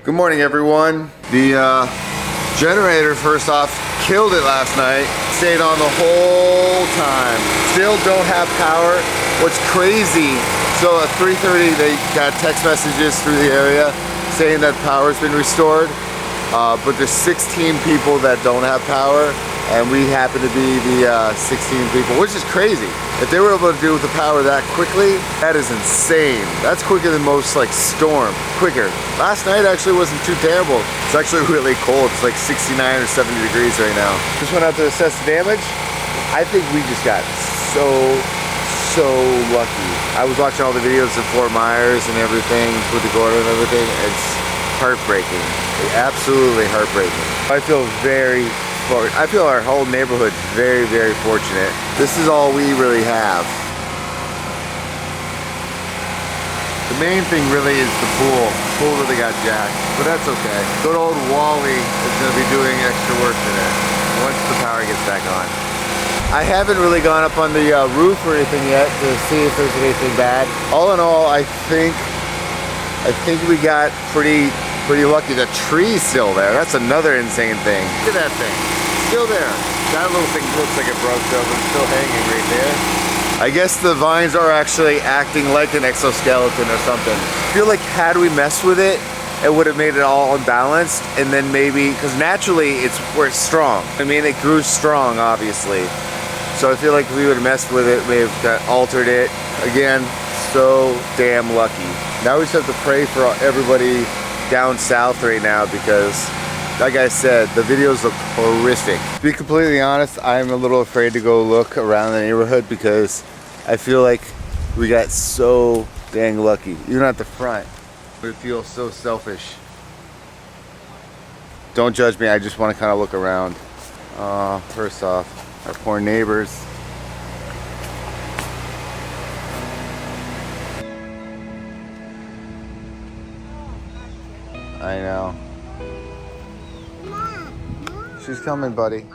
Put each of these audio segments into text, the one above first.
Good morning, everyone. The generator, first off, killed it last night. Stayed on the whole time. Still don't have power. What's crazy, so at 3:30 they got text messages through the area saying that power's been restored. But there's 16 people that don't have power, and we happen to be the 16 people, which is crazy. If they were able to do with the power that quickly, that is insane. That's quicker than most like storm, quicker. Last night actually wasn't too terrible. It's actually really cold. It's like 69 or 70 degrees right now. Just went out to assess the damage. I think we just got so lucky. I was watching all the videos of Fort Myers and everything, with the Gordon and everything. It's heartbreaking. Absolutely heartbreaking. I feel I feel our whole neighborhood's very, very fortunate. This is all we really have. The main thing really is the pool. The pool really got jacked, but that's okay. Good old Wally is gonna be doing extra work today once the power gets back on. I haven't really gone up on the roof or anything yet to see if there's anything bad. All in all, I think we got pretty lucky. The tree's still there. That's another insane thing. Look at that thing. Still there. That little thing looks like it broke though, but it's still hanging right there. I guess the vines are actually acting like an exoskeleton or something. I feel like had we messed with it, it would have made it all unbalanced, and then maybe, because naturally it's strong. I mean, it grew strong, obviously. So I feel like if we would have messed with it, we have altered it. Again, so damn lucky. Now we just have to pray for everybody down south right now, because like I said, the videos look horrific. To be completely honest, I'm a little afraid to go look around the neighborhood because I feel like we got so dang lucky. Even at the front, it feels so selfish. Don't judge me, I just want to kind of look around. First off, our poor neighbors. I know. She's coming, buddy.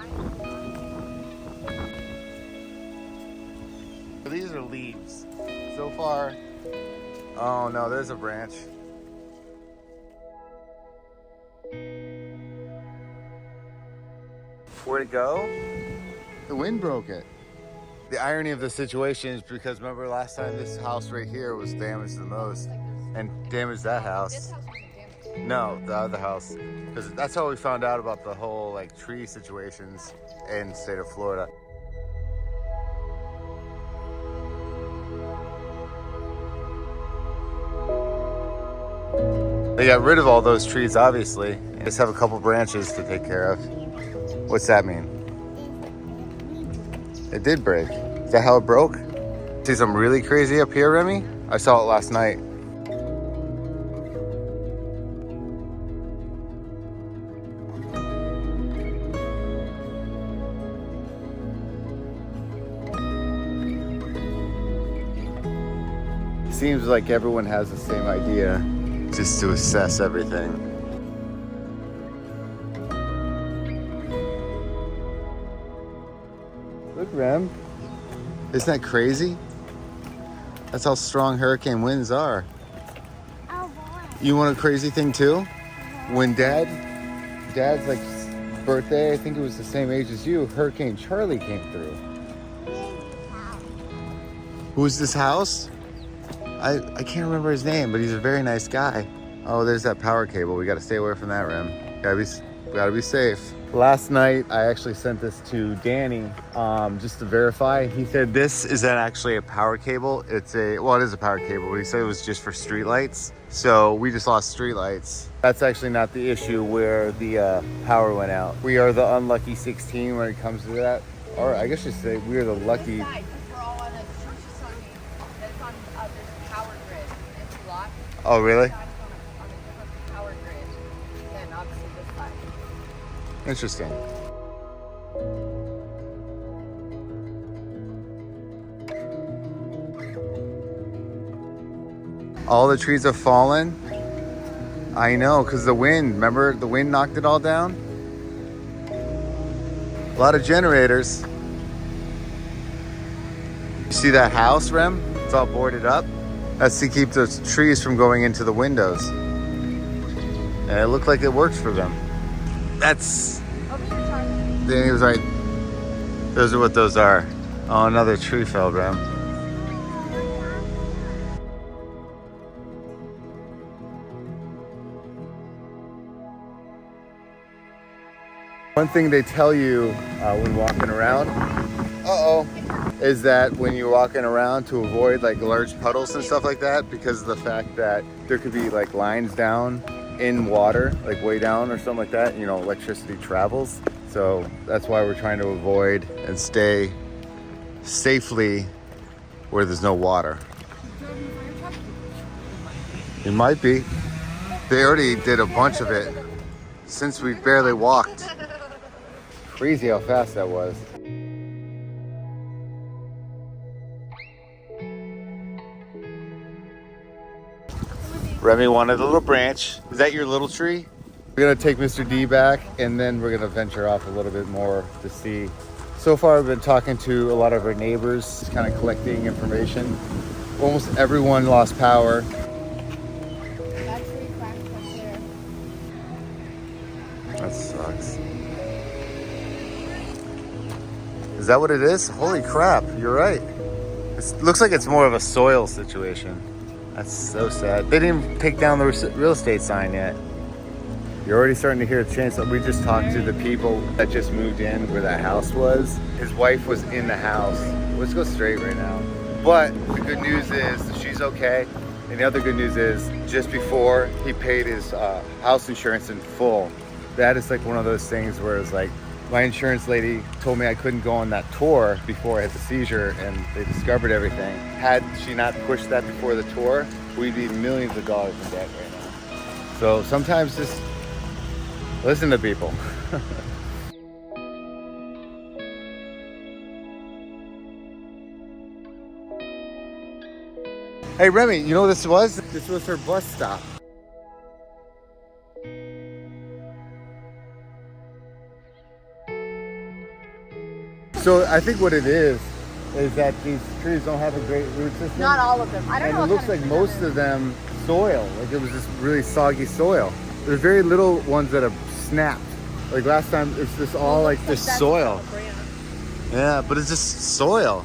These are leaves. So far. Oh no, there's a branch. Where'd it go? The wind broke it. The irony of the situation is because remember last time this house right here was damaged the most and damaged that house. No, the other house. Because that's how we found out about the whole like tree situations in the state of Florida. They got rid of all those trees, obviously. They just have a couple branches to take care of. What's that mean? It did break. Is that how it broke? See something really crazy up here, Remi? I saw it last night. Seems like everyone has the same idea, just to assess everything. Look, Rem. Isn't that crazy? That's how strong hurricane winds are. Oh boy. You want a crazy thing too? When Dad's like birthday, I think it was the same age as you, Hurricane Charlie came through. Who's this house? I can't remember his name, but he's a very nice guy. Oh, there's that power cable. We gotta stay away from that, Rem. Gotta be safe. Last night, I actually sent this to Danny just to verify. He said this isn't actually a power cable. It is a power cable, but he said it was just for street lights. So we just lost street lights. That's actually not the issue where the power went out. We are the unlucky 16 when it comes to that. Or I guess you say we are the lucky. Oh, really? Interesting. All the trees have fallen. I know, because the wind, remember? The wind knocked it all down. A lot of generators. You see that house, Rem? It's all boarded up. That's to keep those trees from going into the windows. And it looked like it worked for them. That's... Danny was right. Those are what those are. Oh, another tree fell down. One thing they tell you when walking around, is that when you're walking around to avoid like large puddles and stuff like that, because of the fact that there could be like lines down in water, like way down or something like that. You know, electricity travels. So that's why we're trying to avoid and stay safely where there's no water. It might be. They already did a bunch of it since we barely walked. Crazy how fast that was. Remi wanted a little branch. Is that your little tree? We're gonna take Mr. D back and then we're gonna venture off a little bit more to see. So far I've been talking to a lot of our neighbors, kind of collecting information. Almost everyone lost power. That sucks. Is that what it is? Holy crap, you're right. It looks like it's more of a soil situation. That's so sad. They didn't even take down the real estate sign yet. You're already starting to hear a chance. We just talked to the people that just moved in where that house was. His wife was in the house. Let's go straight right now. But the good news is she's okay. And the other good news is just before he paid his house insurance in full. That is like one of those things where it's like, my insurance lady told me I couldn't go on that tour before I had the seizure and they discovered everything. Had she not pushed that before the tour, we'd be millions of dollars in debt right now. So sometimes just listen to people. Hey Remi, you know what this was? This was her bus stop. So I think what it is that these trees don't have a great root system. Not all of them. I don't know. And it looks like most of them soil, like it was just really soggy soil. There's very little ones that have snapped. Like last time, it's just all like this soil. Yeah, but it's just soil.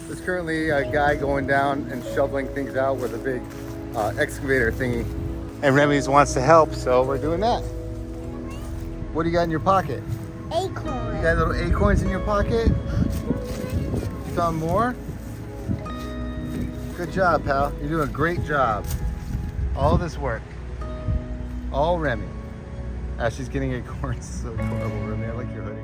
There's currently a guy going down and shoveling things out with a big excavator thingy. And Remi wants to help, so we're doing that. What do you got in your pocket? Acorn. You got little acorns in your pocket? You found more? Good job, pal. You're doing a great job. All this work. All Remi. She's getting acorns. So adorable, Remi. I like your hoodie.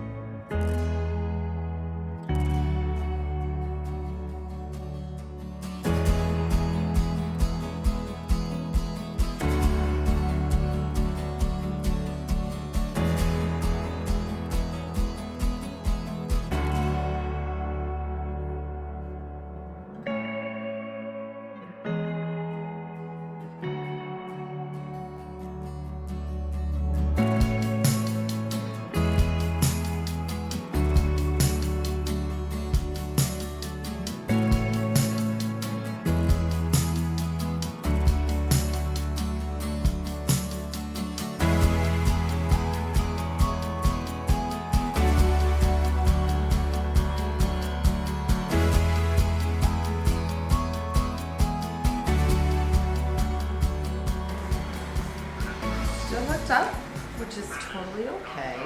Up, which is totally okay.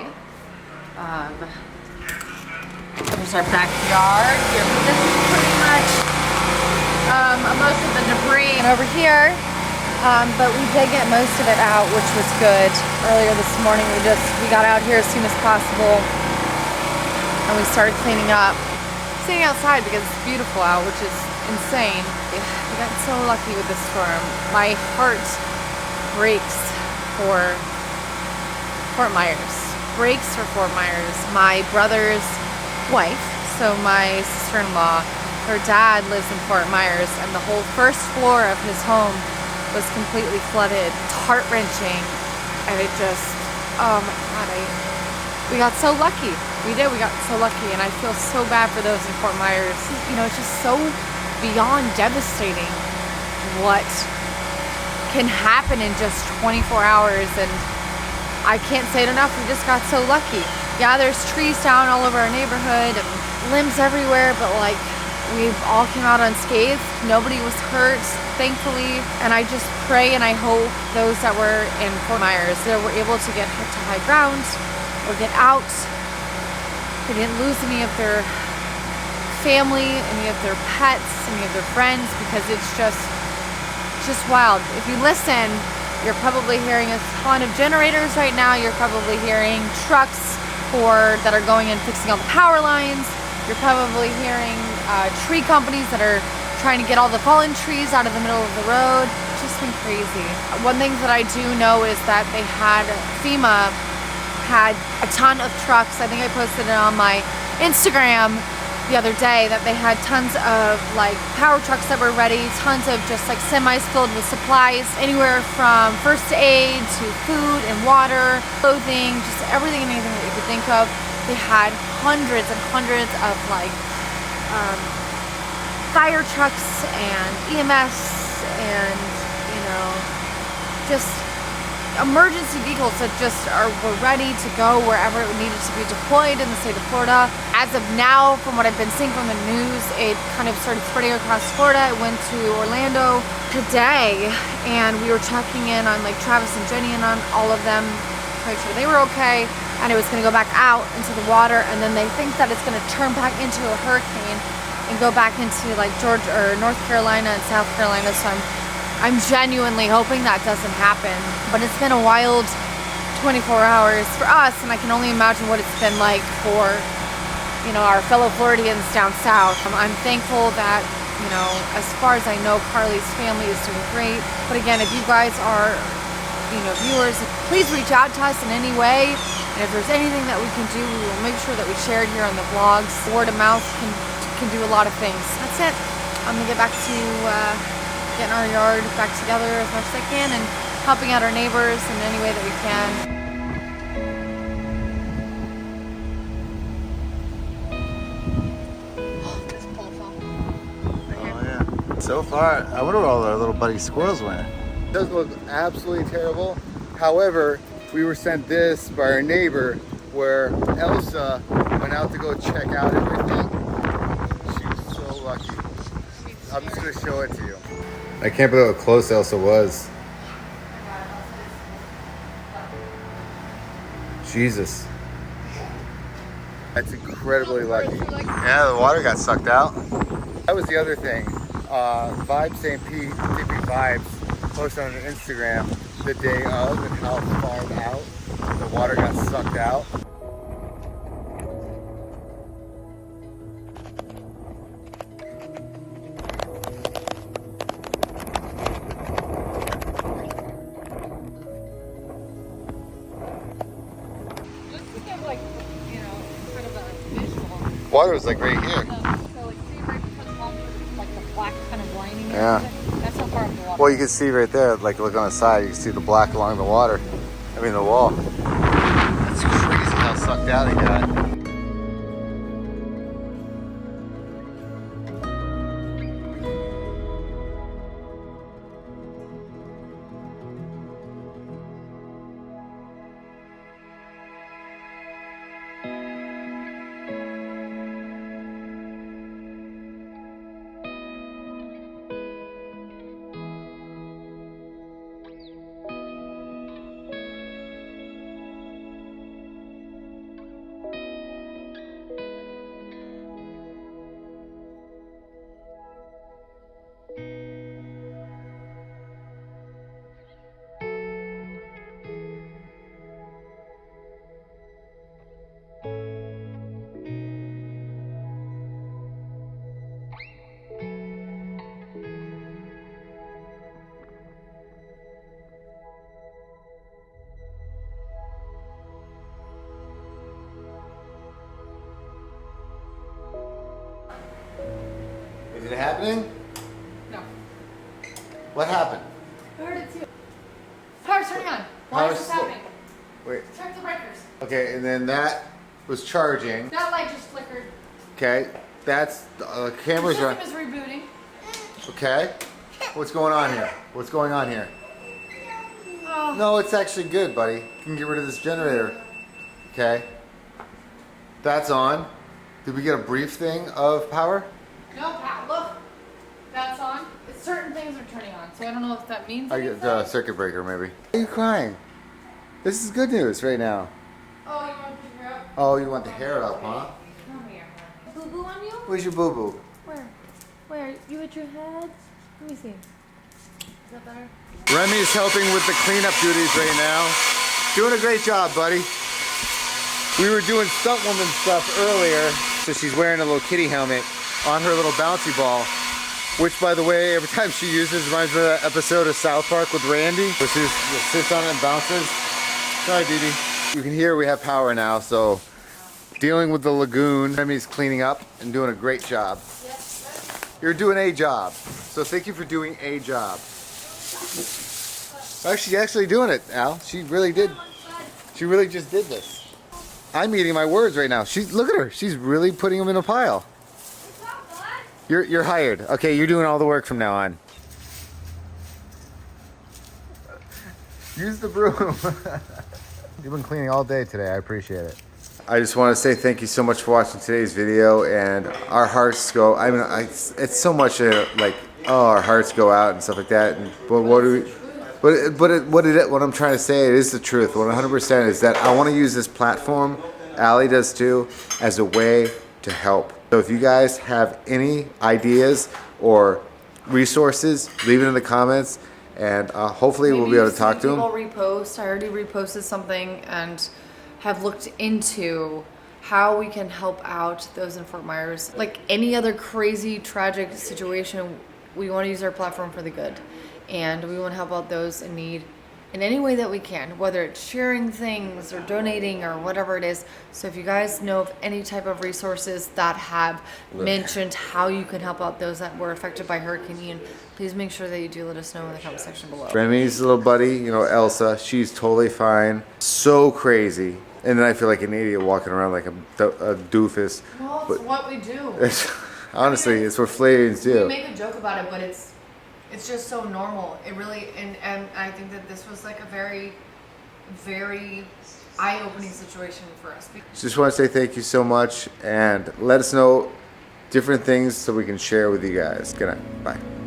There's our backyard here. This is pretty much most of the debris over here, but we did get most of it out, which was good. Earlier this morning, we got out here as soon as possible, and we started cleaning up. Sitting outside because it's beautiful out, which is insane. We got so lucky with this storm. My heart breaks for Fort Myers. Breaks for Fort Myers. My brother's wife, so my sister-in-law, her dad lives in Fort Myers, and the whole first floor of his home was completely flooded. It's heart-wrenching, and it just, oh my God, we got so lucky. We did, we got so lucky, and I feel so bad for those in Fort Myers. You know, it's just so beyond devastating what can happen in just 24 hours, and I can't say it enough, we just got so lucky. Yeah, there's trees down all over our neighborhood and limbs everywhere, but like, we've all came out unscathed. Nobody was hurt, thankfully, and I just pray and I hope those that were in Fort Myers, that were able to get to high ground or get out. They didn't lose any of their family, any of their pets, any of their friends, because it's just wild. If you listen, you're probably hearing a ton of generators right now. You're probably hearing trucks that are going and fixing all the power lines. You're probably hearing tree companies that are trying to get all the fallen trees out of the middle of the road. It's just been crazy. One thing that I do know is that FEMA had a ton of trucks. I think I posted it on my Instagram the other day that they had tons of like power trucks that were ready, tons of just like semis filled with supplies, anywhere from first aid to food and water, clothing, just everything and anything that you could think of. They had hundreds and hundreds of like fire trucks and EMS and, you know, just emergency vehicles that just were ready to go wherever it needed to be deployed in the state of Florida. As of now, from what I've been seeing from the news, it kind of started spreading across Florida. It went to Orlando today, and we were checking in on like Travis and Jenny and on all of them to make sure they were okay, and it was going to go back out into the water, and then they think that it's going to turn back into a hurricane and go back into like Georgia or North Carolina and South Carolina. So I'm genuinely hoping that doesn't happen. But it's been a wild 24 hours for us, and I can only imagine what it's been like for, you know, our fellow Floridians down south. I'm thankful that, you know, as far as I know, Carly's family is doing great. But again, if you guys are, you know, viewers, please reach out to us in any way. And if there's anything that we can do, we will make sure that we share it here on the vlogs. Word of mouth can do a lot of things. That's it. I'm gonna get back to getting our yard back together as much as I can and helping out our neighbors in any way that we can. Oh, this pole fell. Right here. Oh yeah. So far, I wonder where all our little buddy squirrels went. It doesn't look absolutely terrible. However, we were sent this by our neighbor where Elsa went out to go check out everything. She was so lucky. I'm just gonna show it to you. I can't believe how close Elsa was. Jesus. That's incredibly lucky. Yeah, the water got sucked out. That was the other thing. Vibes St. Pete, TP Vibes, posted on Instagram the day of and how far out the water got sucked out. Water was like right here. So like see right before the palm trees, like the black kind of blinding. Yeah. That's how far up the water. Well, you can see right there, like look on the side, you can see the black along the water. I mean the wall. That's crazy how sucked out it got. Is it happening? No. What happened? I heard it too. Power's turning on. Why is this happening? Wait. Check the breakers. Okay, and then that was charging. That light just flickered. Okay, that's the camera's The on. system is rebooting. Okay, what's going on here? What's going on here? Oh. No, it's actually good, buddy. You can get rid of this generator. Okay, that's on. Did we get a brief thing of power? No, Pat, look. That's on. It's certain things are turning on, so I don't know if that means I anything. get the circuit breaker, maybe. Why are you crying? This is good news right now. Oh, you want to figure out? Oh, you want the hair up, huh? Come here. Boo-boo on you? Where's your boo-boo? Where? Where? You at your head? Let me see. Is that better? Remi is helping with the cleanup duties right now. Doing a great job, buddy. We were doing stunt woman stuff earlier, so she's wearing a little kitty helmet on her little bouncy ball, which, by the way, every time she uses reminds me of that episode of South Park with Randy, where she just sits on it and bounces. Sorry, Dee Dee. You can hear we have power now, so dealing with the lagoon. Remi's cleaning up and doing a great job. You're doing a job, so thank you for doing a job. Oh, she's actually doing it, Al. She really did. She really just did this. I'm eating my words right now. Look at her. She's really putting them in a pile. You're hired. Okay, you're doing all the work from now on. Use the broom. You've been cleaning all day today. I appreciate it. I just want to say thank you so much for watching today's video, and our hearts go. I mean, it's so much like, oh, our hearts go out and stuff like that. And, but what do we? What I'm trying to say, it is the truth. 100% is that I want to use this platform, Allie does too, as a way to help. So if you guys have any ideas or resources, leave it in the comments, and hopefully we'll be able to talk to them. Repost. I already reposted something and have looked into how we can help out those in Fort Myers. Like any other crazy, tragic situation, we want to use our platform for the good. And we want to help out those in need in any way that we can, whether it's sharing things or donating or whatever it is. So if you guys know of any type of resources that have mentioned how you can help out those that were affected by Hurricane Ian, please make sure that you do let us know in the comment section below. Remi's little buddy, you know, Elsa, she's totally fine. So crazy. And then I feel like an idiot walking around like a doofus. Well, it's what we do. Honestly, it's what Flavians do. We make a joke about it, but it's just so normal. It really, and I think that this was like a very, very eye-opening situation for us. Just want to say thank you so much, and let us know different things so we can share with you guys. Good night. Bye.